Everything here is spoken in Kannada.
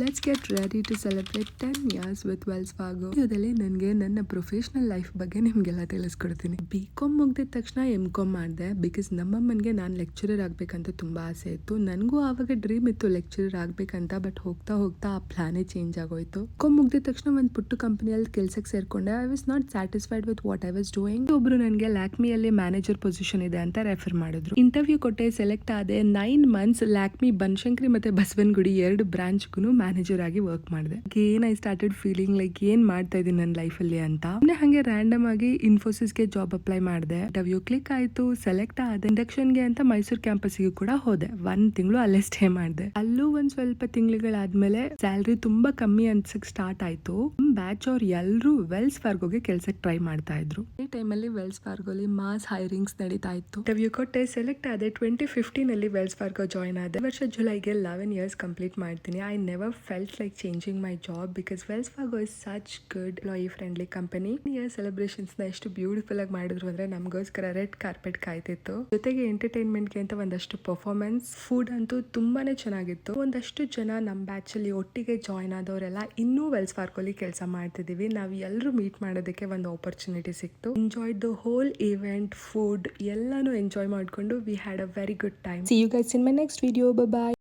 Let's get ready to celebrate 10 years with Wells Fargo. ಇದರಲ್ಲಿ ನನಗೆ ನನ್ನ ಪ್ರೊಫೆಷನಲ್ ಲೈಫ್ ಬಗ್ಗೆ ನಿಮಗೆಲ್ಲ ತಿಳಿಸ್ಕೊಡ್ತೀನಿ. ಬಿ.ಕಾಮ್ ಮುಗಿದ ತಕ್ಷಣ ಎಂ.ಕಾಮ್ ಮಾಡಿದೆ. ಬಿಕಾಸ್ ನಮ್ಮಮ್ಮನಿಗೆ ನಾನು ಲೆಕ್ಚರರ್ ಆಗಬೇಕಂತ ತುಂಬಾ ಆಸೆ ಇತ್ತು. ನನಗೂ ಆವಾಗ ಡ್ರೀಮ್ ಇತ್ತು ಲೆಕ್ಚರರ್ ಆಗಬೇಕಂತ. ಬಟ್ ಹೋಗ್ತಾ ಹೋಗ್ತಾ ಆ ಪ್ಲಾನೇ ಚೇಂಜ್ ಆಗೋಯ್ತು. ಕಾಮ್ ಮುಗಿದ ತಕ್ಷಣ ಒಂದು ಪುಟ್ಟು ಕಂಪನಿಯಲ್ಲಿ ಕೆಲಸಕ್ಕೆ ಸೇರ್ಕೊಂಡೆ. I was not satisfied with what I was doing. ಒಬ್ರು ನನಗೆ ಲ್ಯಾಕ್ಮಿಯಲ್ಲಿ ಮ್ಯಾನೇಜರ್ ಪೊಸಿಷನ್ ಇದೆ ಅಂತ ರೆಫರ್ ಮಾಡಿದ್ರು. ಇಂಟರ್ವ್ಯೂ ಕೊಟ್ಟೆ, ಸೆಲೆಕ್ಟ್ ಆದೆ. 9 ಮಂತ್ಸ್ ಲ್ಯಾಕ್ಮಿ ಬನಶಂಕರಿ ಮತ್ತೆ ಬಸವನಗುಡಿ 2 ಬ್ರಾಂಚ್ಗೂ ಮ್ಯಾನೇಜರ್ ಆಗಿ ವರ್ಕ್ ಮಾಡಿದೆ. ಏನ್ ಐ ಸ್ಟಾರ್ಟೆಡ್ ಫೀಲಿಂಗ್ ಲೈಕ್ ಏನ್ ಮಾಡ್ತಾ ಇದೀನಿ ನನ್ನ ಲೈಫ್ ಅಲ್ಲಿ ಅಂತ. ಹಂಗೆ ರ್ಯಾಂಡಮ್ ಆಗಿ ಇನ್ಫೋಸಿಸ್ಗೆ ಜಾಬ್ ಅಪ್ಲೈ ಮಾಡಿದೆ. ಇಂಟರ್ವ್ಯೂ ಕ್ಲಿಕ್ ಆಯ್ತು, ಸೆಲೆಕ್ಟ್ ಆದೆ. ಇಂಡಕ್ಷನ್ಗೆ ಅಂತ ಮೈಸೂರು ಕ್ಯಾಂಪಸ್ಗೂ ಕೂಡ ಹೋದೆ. 1 ತಿಂಗಳು ಅಲ್ಲೇ ಸ್ಟೇ ಮಾಡಿದೆ. ಅಲ್ಲೂ ಒಂದ್ ಸ್ವಲ್ಪ ತಿಂಗಳುಗಳಾದ್ಮೇಲೆ ಸ್ಯಾಲ್ರಿ ತುಂಬಾ ಕಮ್ಮಿ ಅನ್ಸಕ್ ಸ್ಟಾರ್ಟ್ ಆಯ್ತು. ಬ್ಯಾಚ್ ಅವ್ರು ಎಲ್ಲರೂ ವೆಲ್ಸ್ ಫಾರ್ಗೋಗೆ ಕೆಲ್ಸಕ್ಕೆ ಟ್ರೈ ಮಾಡ್ತಾ ಇದ್ರು. ಈ ಟೈಮಲ್ಲಿ ವೆಲ್ಸ್ ಫಾರ್ಗೋಲಿ ಮಾಸ್ ಹೈರಿಂಗ್ಸ್ ನಡೀತಾ ಇತ್ತು. ಇಂಟರ್ವ್ಯೂ ಕೊಟ್ಟೆ, ಸೆಲೆಕ್ಟ್ ಆದೆ. 2015 ಅಲ್ಲಿ ವೆಲ್ಸ್ ಫಾರ್ಗೋ ಜಾಯ್ನ್ ಆದೆ. ವರ್ಷ ಜುಲೈಗೆ 11 ಇಯರ್ಸ್ ಕಂಪ್ಲೀಟ್ ಮಾಡ್ತೀನಿ. I never felt like changing my job because Wells Fargo is such good employee friendly company. Year celebrations ನ ಎಷ್ಟು ಬ್ಯೂಟಿಫುಲ್ ಆಗಿ ಮಾಡಿದ್ರು ಅಂದ್ರೆ ನಮಗೋಸ್ಕರ ರೆಡ್ ಕಾರ್ಪೆಟ್ ಕಾಯ್ತಿತ್ತು. ಜೊತೆಗೆ ಎಂಟರ್ಟೈನ್ಮೆಂಟ್ ಗೆ ಅಂತ ಒಂದಷ್ಟು ಪರ್ಫಾರ್ಮೆನ್ಸ್, ಫುಡ್ ಅಂತೂ ತುಂಬಾನೇ ಚೆನ್ನಾಗಿತ್ತು. ಒಂದಷ್ಟು ಜನ ನಮ್ಮ ಬ್ಯಾಚ್ ಅಲ್ಲಿ ಒಟ್ಟಿಗೆ ಜಾಯ್ನ್ ಆದವರೆಲ್ಲ ಇನ್ನೂ ವೆಲ್ಸ್ ಫಾರ್ಗೋಲಿ ಕೆಲಸ ಮಾಡ್ತಿದೀವಿ. ನಾವು ಎಲ್ಲರೂ ಮೀಟ್ ಮಾಡೋದಕ್ಕೆ ಒಂದು ಆಪರ್ಚುನಿಟಿ ಸಿಕ್ತು. Enjoy the whole event, food ಎಲ್ಲಾನು ಎಂಜಾಯ್ ಮಾಡ್ಕೊಂಡು we had a very good time. See you guys in my next video. Bye bye.